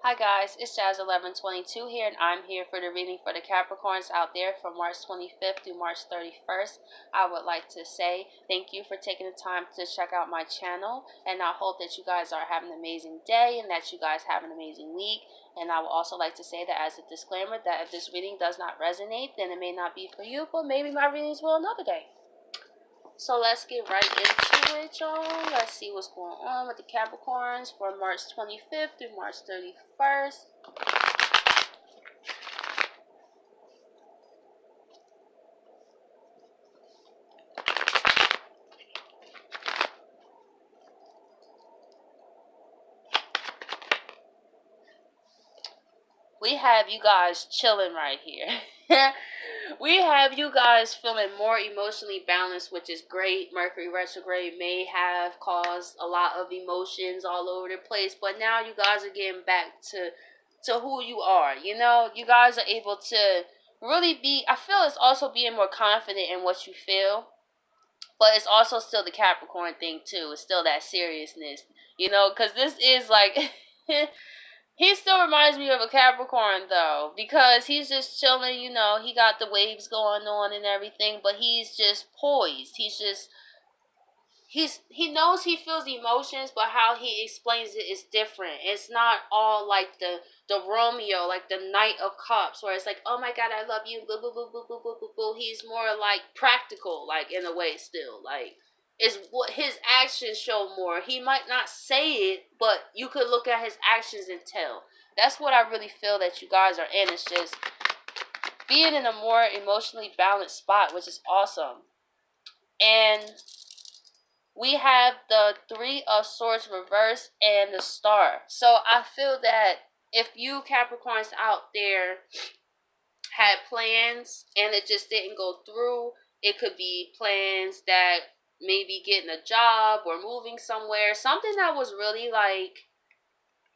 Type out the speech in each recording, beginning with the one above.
Hi guys, it's Jazz1122 here, and I'm here for the reading for the Capricorns out there from March 25th through March 31st. I would like to say thank you for taking the time to check out my channel, and I hope that you guys are having an amazing day and that you guys have an amazing week. And I would also like to say that as a disclaimer that if this reading does not resonate, then it may not be for you, but maybe my readings will another day. So let's get right into it, y'all. Let's see what's going on with the Capricorns for March 25th through March 31st. We have you guys chilling right here. We have you guys feeling more emotionally balanced, which is great. Mercury retrograde may have caused a lot of emotions all over the place, but now you guys are getting back to who you are. You know, you guys are able to really be, I feel it's also being more confident in what you feel. But it's also still the Capricorn thing too. It's still that seriousness, you know, because this is like he still reminds me of a Capricorn though, because he's just chilling, you know, he got the waves going on and everything, but he's just poised. He knows he feels the emotions, but how he explains it is different. It's not all like the Romeo, like the Knight of Cups, where it's like, oh my God, I love you, boo boo boo boo boo boo boo boo. He's more like practical, like in a way, still like is what his actions show more. He might not say it, but you could look at his actions and tell. That's what I really feel that you guys are in. It's just being in a more emotionally balanced spot, which is awesome. And we have the Three of Swords reversed and the Star. So I feel that if you Capricorns out there had plans and it just didn't go through, it could be plans that maybe getting a job or moving somewhere, something that was really like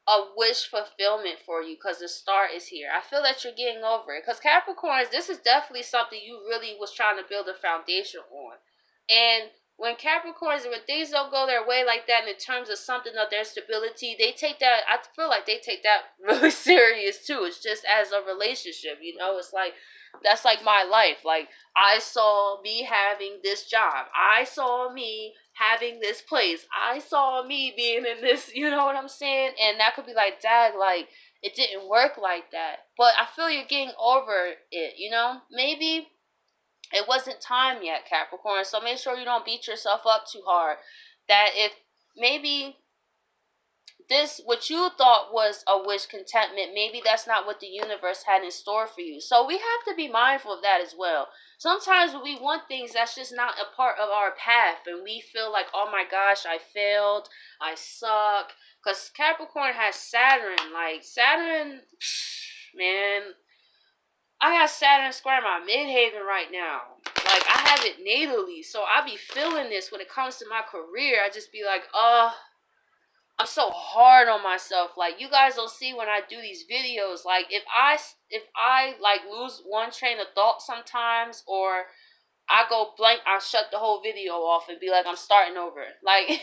a wish fulfillment for you, because the Star is here. I feel that you're getting over it, because Capricorns, this is definitely something you really was trying to build a foundation on. And when Capricorns, when things don't go their way like that in terms of something of their stability, they take that, I feel like they take that really serious too. It's just as a relationship, you know, it's like, that's like my life. Like, I saw me having this job. I saw me having this place. I saw me being in this, you know what I'm saying? And that could be like, Dad, like, it didn't work like that. But I feel you're getting over it, you know? Maybe it wasn't time yet, Capricorn. So make sure you don't beat yourself up too hard. That if maybe this, what you thought was a wish contentment, maybe that's not what the universe had in store for you. So we have to be mindful of that as well. Sometimes when we want things that's just not a part of our path, and we feel like, oh my gosh, I failed, I suck. Because Capricorn has Saturn. Like, Saturn, man, I got Saturn square my midhaven right now. Like, I have it natally, so I be feeling this when it comes to my career. I just be like, I'm so hard on myself. Like, you guys don't see when I do these videos. Like, if I like lose one train of thought sometimes, or I go blank, I shut the whole video off and be like, I'm starting over. Like,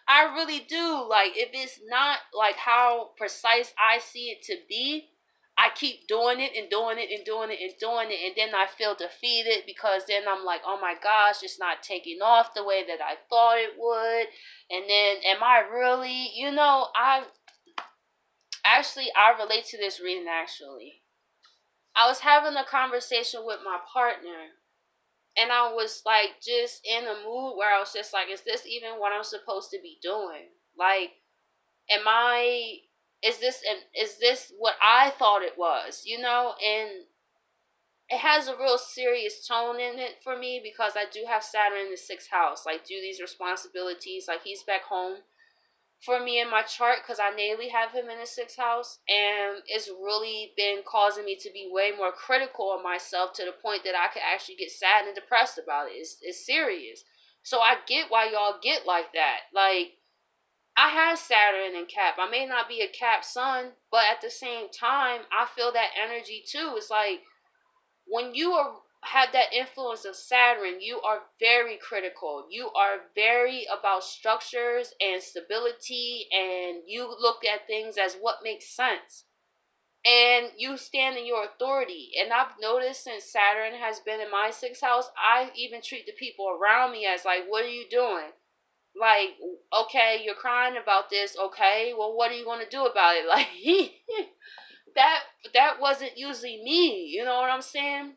I really do. Like, if it's not like how precise I see it to be, I keep doing it and doing it and doing it and doing it, and then I feel defeated, because then I'm like, oh my gosh, it's not taking off the way that I thought it would. And then, am I really, you know, I relate to this reading actually. I was having a conversation with my partner, and I was like just in a mood where I was just like, is this even what I'm supposed to be doing? Like, am I, is this what I thought it was, you know? And it has a real serious tone in it for me, because I do have Saturn in the 6th house. Like, do these responsibilities, like he's back home for me in my chart, because I natally have him in the 6th house, and it's really been causing me to be way more critical of myself, to the point that I could actually get sad and depressed about it. It's serious. So I get why y'all get like that. Like, I have Saturn in Cap. I may not be a Cap sun, but at the same time, I feel that energy too. It's like, when you are have that influence of Saturn, you are very critical. You are very about structures and stability, and you look at things as what makes sense. And you stand in your authority. And I've noticed since Saturn has been in my 6th house, I even treat the people around me as like, what are you doing? Like, okay, you're crying about this. Okay, well, what are you going to do about it? Like, that wasn't usually me. You know what I'm saying?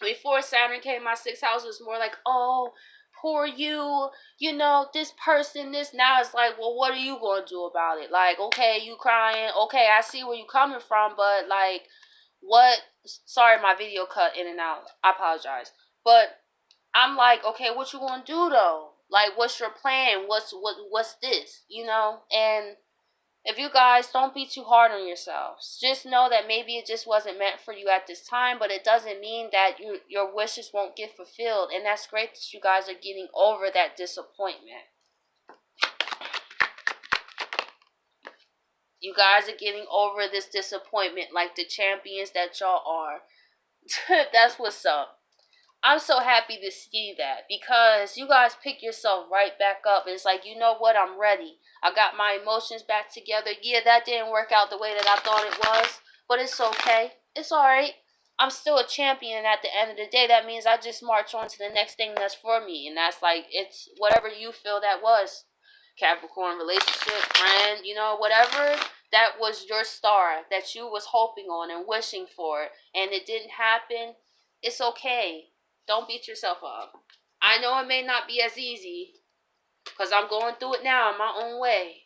Before Saturn came, my 6th house was more like, oh, poor you, you know, this person, this. Now it's like, well, what are you going to do about it? Like, okay, you crying. Okay, I see where you coming from, but like, what? Sorry, my video cut in and out. I apologize. But I'm like, okay, what you going to do though? Like, what's your plan? What's this? You know? And if you guys don't be too hard on yourselves, just know that maybe it just wasn't meant for you at this time, but it doesn't mean that your wishes won't get fulfilled. And that's great that you guys are getting over that disappointment. You guys are getting over this disappointment like the champions that y'all are. That's what's up. I'm so happy to see that, because you guys pick yourself right back up. It's like, you know what, I'm ready. I got my emotions back together. Yeah, that didn't work out the way that I thought it was, but it's okay. It's alright. I'm still a champion at the end of the day. That means I just march on to the next thing that's for me. And that's like, it's whatever you feel that was. Capricorn, relationship, friend, you know, whatever. That was your star that you was hoping on and wishing for, and it didn't happen. It's okay. Don't beat yourself up. I know it may not be as easy, because I'm going through it now in my own way.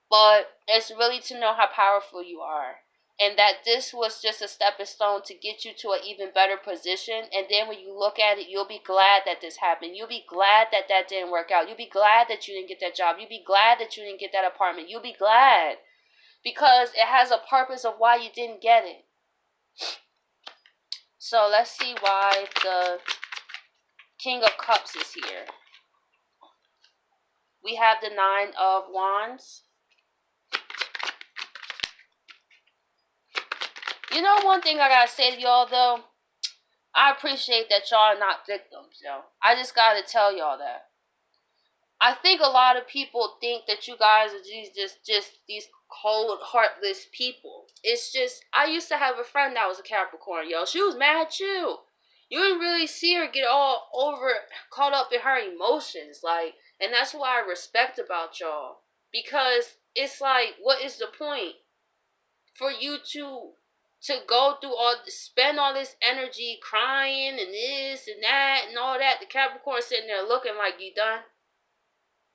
But it's really to know how powerful you are. And that this was just a stepping stone to get you to an even better position. And then when you look at it, you'll be glad that this happened. You'll be glad that that didn't work out. You'll be glad that you didn't get that job. You'll be glad that you didn't get that apartment. You'll be glad. Because it has a purpose of why you didn't get it. So let's see why the King of Cups is here. We have the 9 of Wands. You know, one thing I gotta say to y'all though, I appreciate that y'all are not victims, yo. I just gotta tell y'all that. I think a lot of people think that you guys are just these cold, heartless people. It's just, I used to have a friend that was a Capricorn, yo. She was mad too. You didn't really see her get all caught up in her emotions, like, and that's what I respect about y'all. Because it's like, what is the point for you to go through spend all this energy crying and this and that and all that? The Capricorn sitting there looking like, you done?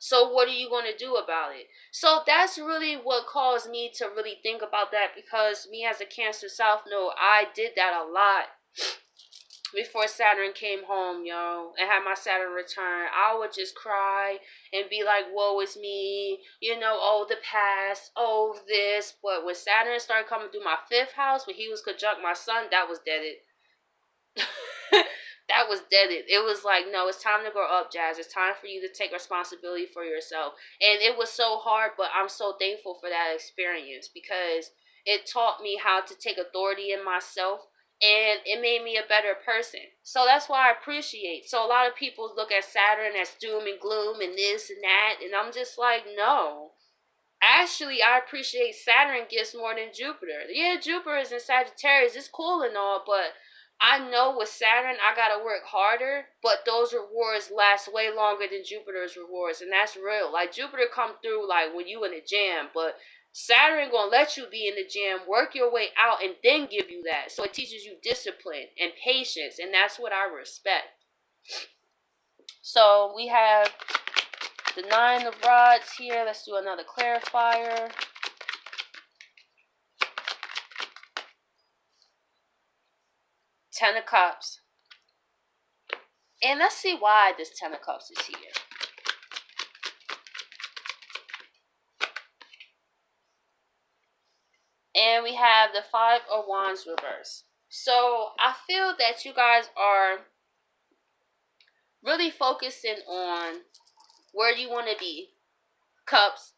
So what are you going to do about it? So that's really what caused me to really think about that, because me as a Cancer South Node, I did that a lot before Saturn came home, yo, and had my Saturn return. I would just cry and be like, woe is me, you know, oh, the past, oh, this. But when Saturn started coming through my 5th house, when he was conjunct my sun, that was deaded. That was deaded. It was like, no, it's time to grow up, Jazz. It's time for you to take responsibility for yourself. And it was so hard, but I'm so thankful for that experience, because it taught me how to take authority in myself, and it made me a better person. So that's why I appreciate. So a lot of people look at Saturn as doom and gloom and this and that, and I'm just like, no. Actually, I appreciate Saturn gifts more than Jupiter. Yeah, Jupiter is in Sagittarius. It's cool and all, but I know with Saturn, I gotta work harder, but those rewards last way longer than Jupiter's rewards, and that's real. Like, Jupiter come through like when you in a jam, but Saturn gonna let you be in the jam, work your way out, and then give you that. So it teaches you discipline and patience, and that's what I respect. So we have the 9 of Rods here. Let's do another clarifier. Ten of Cups. And let's see why this Ten of Cups is here. And we have the 5 of Wands reverse. So I feel that you guys are really focusing on where you want to be. Cups,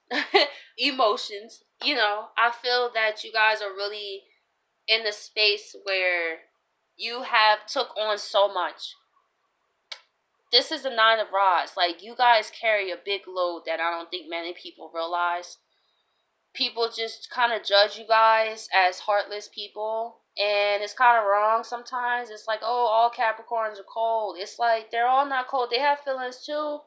emotions. You know, I feel that you guys are really in the space where you have took on so much. This is the Nine of Rods. Like, you guys carry a big load that I don't think many people realize. People just kind of judge you guys as heartless people. And it's kind of wrong sometimes. It's like, oh, all Capricorns are cold. It's like, they're all not cold. They have feelings too.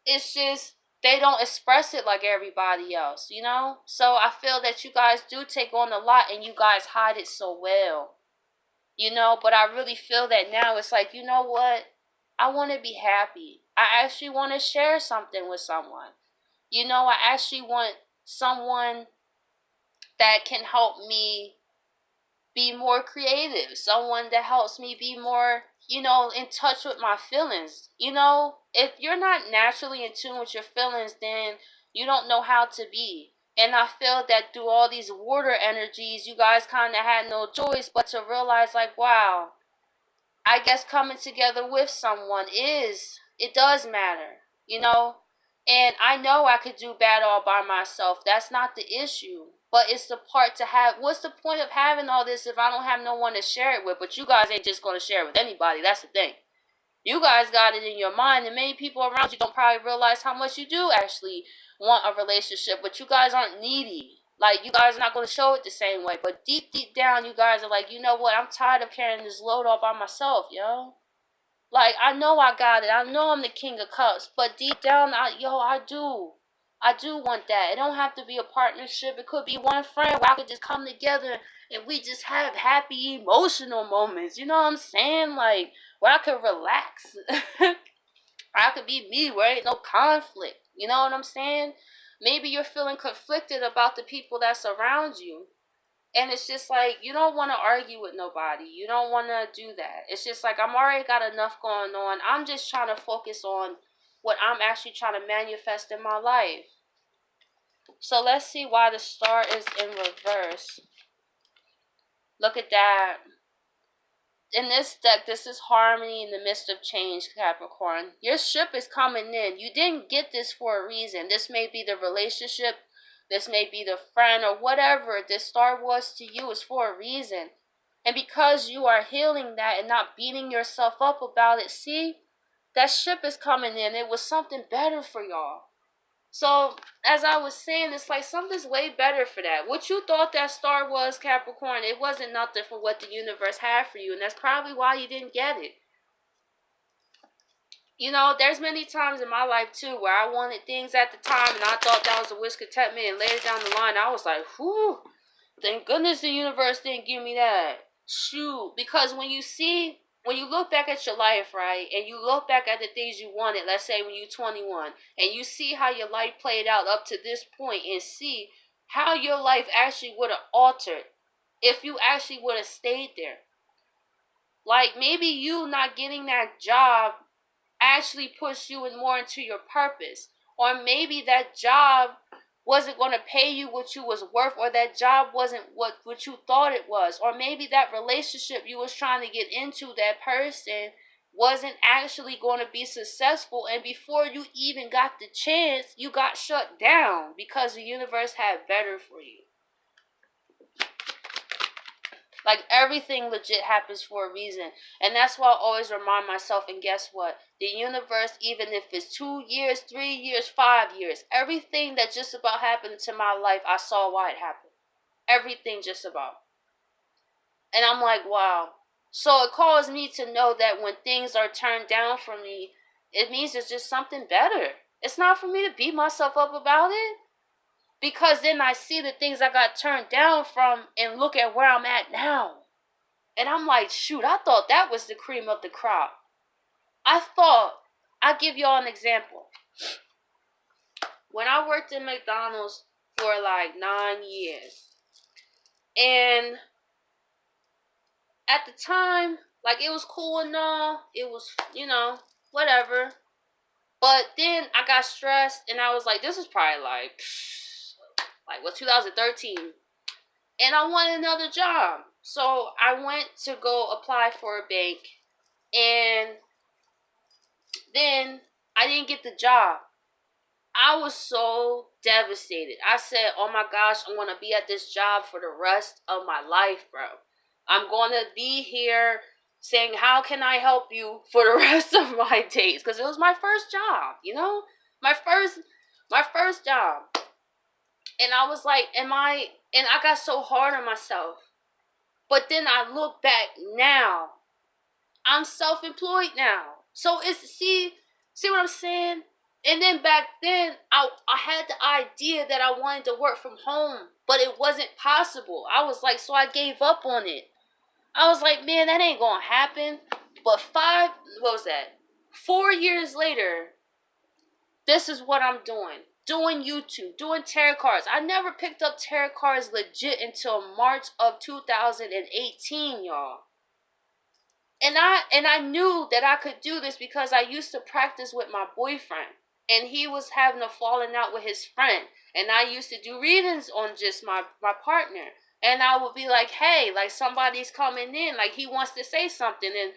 It's just, they don't express it like everybody else, you know? So I feel that you guys do take on a lot and you guys hide it so well. You know, but I really feel that now it's like, you know what? I want to be happy. I actually want to share something with someone. You know, I actually want someone that can help me be more creative. Someone that helps me be more, you know, in touch with my feelings. You know, if you're not naturally in tune with your feelings, then you don't know how to be. And I feel that through all these water energies, you guys kind of had no choice but to realize, like, wow, I guess coming together with someone it does matter, you know? And I know I could do bad all by myself. That's not the issue. But it's the part to have, what's the point of having all this if I don't have no one to share it with? But you guys ain't just going to share it with anybody. That's the thing. You guys got it in your mind, and many people around you don't probably realize how much you do actually want a relationship, but you guys aren't needy. Like, you guys are not going to show it the same way, but deep, deep down, you guys are like, you know what, I'm tired of carrying this load all by myself, yo. Like, I know I got it. I know I'm the king of cups, but deep down, I do. I do want that. It don't have to be a partnership. It could be one friend where I could just come together and we just have happy emotional moments. You know what I'm saying? Like, where I could relax. I could be me where ain't no conflict. You know what I'm saying? Maybe you're feeling conflicted about the people that's around you. And it's just like, you don't want to argue with nobody. You don't want to do that. It's just like, I'm already got enough going on. I'm just trying to focus on what I'm actually trying to manifest in my life. So let's see why the star is in reverse. Look at that. In this deck, this is harmony in the midst of change, Capricorn. Your ship is coming in. You didn't get this for a reason. This may be the relationship. This may be the friend or whatever this star was to you is for a reason. And because you are healing that and not beating yourself up about it, see, that ship is coming in. It was something better for y'all. So, as I was saying, it's like something's way better for that. What you thought that star was, Capricorn, it wasn't nothing for what the universe had for you. And that's probably why you didn't get it. You know, there's many times in my life, too, where I wanted things at the time and I thought that was a wish contentment. And later down the line, I was like, whew, thank goodness the universe didn't give me that. Shoot. Because when you look back at your life, right, and you look back at the things you wanted, let's say when you're 21, and you see how your life played out up to this point and see how your life actually would have altered if you actually would have stayed there. Like, maybe you not getting that job actually pushed you in more into your purpose. Or maybe that job wasn't going to pay you what you was worth, or that job wasn't what you thought it was. Or maybe that relationship you was trying to get into, that person wasn't actually going to be successful, and before you even got the chance, you got shut down because the universe had better for you. Like, everything legit happens for a reason. And that's why I always remind myself, and guess what? The universe, even if it's 2 years, 3 years, 5 years, everything that just about happened to my life, I saw why it happened. Everything just about. And I'm like, wow. So it caused me to know that when things are turned down for me, it means it's just something better. It's not for me to beat myself up about it. Because then I see the things I got turned down from and look at where I'm at now. And I'm like, shoot, I thought that was the cream of the crop. I'll give y'all an example. When I worked in McDonald's for like 9 years, and at the time, like, it was cool and all, it was, whatever. But then I got stressed, and I was like, this is probably like 2013. And I wanted another job. So I went to go apply for a bank. And then I didn't get the job. I was so devastated. I said, oh my gosh, I'm going to be at this job for the rest of my life, bro. I'm going to be here saying, how can I help you for the rest of my days? Because it was my first job, you know? My first job. And I was like, and I got so hard on myself. But then I look back now. I'm self-employed now. So see what I'm saying? And then back then, I had the idea that I wanted to work from home, but it wasn't possible. I was like, so I gave up on it. I was like, man, that ain't gonna happen. But 4 years later, this is what I'm doing. Doing YouTube, doing tarot cards. I never picked up tarot cards legit until March of 2018, y'all. And I knew that I could do this because I used to practice with my boyfriend. And he was having a falling out with his friend. And I used to do readings on just my partner. And I would be like, hey, like somebody's coming in. Like he wants to say something. And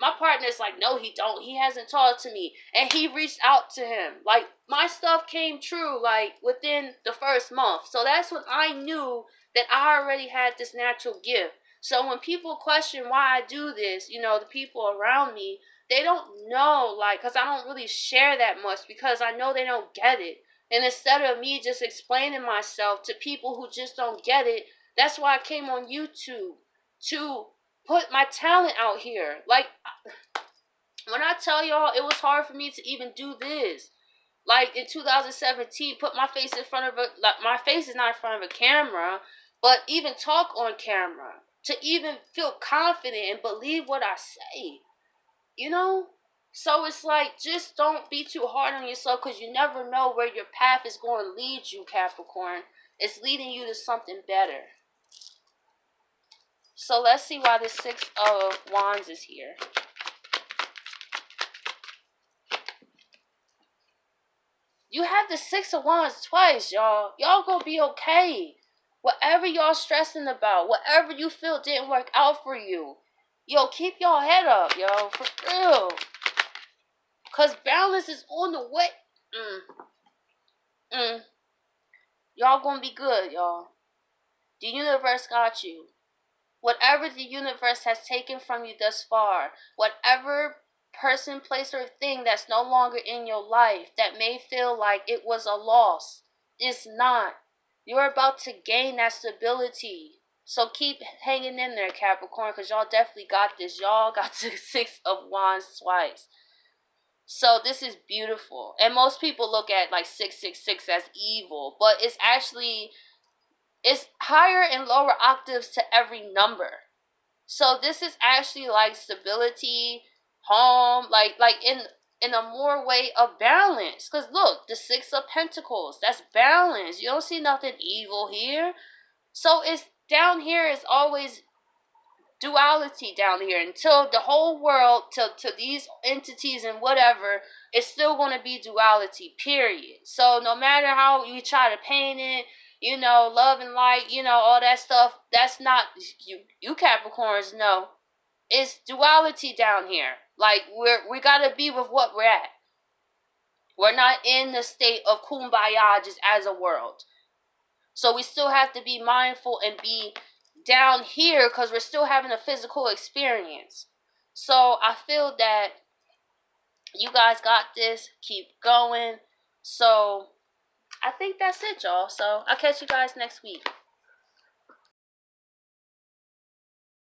my partner's like, no, he don't. He hasn't talked to me. And he reached out to him. Like my stuff came true like within the first month. So that's when I knew that I already had this natural gift. So when people question why I do this, you know, the people around me, they don't know, like, because I don't really share that much because I know they don't get it. And instead of me just explaining myself to people who just don't get it, that's why I came on YouTube to put my talent out here. Like, when I tell y'all, it was hard for me to even do this. Like, in 2017, put my face in front of my face is not in front of a camera, but even talk on camera. To even feel confident and believe what I say. You know? So it's like, just don't be too hard on yourself because you never know where your path is going to lead you, Capricorn. It's leading you to something better. So let's see why the Six of Wands is here. You have the Six of Wands twice, y'all. Y'all gonna be okay. Whatever y'all stressing about, whatever you feel didn't work out for you, yo, keep your head up, yo, for real. Because balance is on the way. Y'all gonna be good, y'all. The universe got you. Whatever the universe has taken from you thus far, whatever person, place, or thing that's no longer in your life that may feel like it was a loss, it's not. You're about to gain that stability. So keep hanging in there, Capricorn, because y'all definitely got this. Y'all got the Six of Wands twice. So this is beautiful. And most people look at like 666 as evil, but it's actually, it's higher and lower octaves to every number. So this is actually like stability, home, like in a more way of balance. Because look, the Six of Pentacles, that's balance. You don't see nothing evil here. So it's down here is always duality down here until the whole world, to these entities and whatever, it's still going to be duality, period. So no matter how you try to paint it, you know, love and light, you know, all that stuff, that's not, you Capricorns know, it's duality down here. Like, we gotta be with what we're at. We're not in the state of kumbaya just as a world. So we still have to be mindful and be down here because we're still having a physical experience. So I feel that you guys got this. Keep going. So I think that's it, y'all. So I'll catch you guys next week.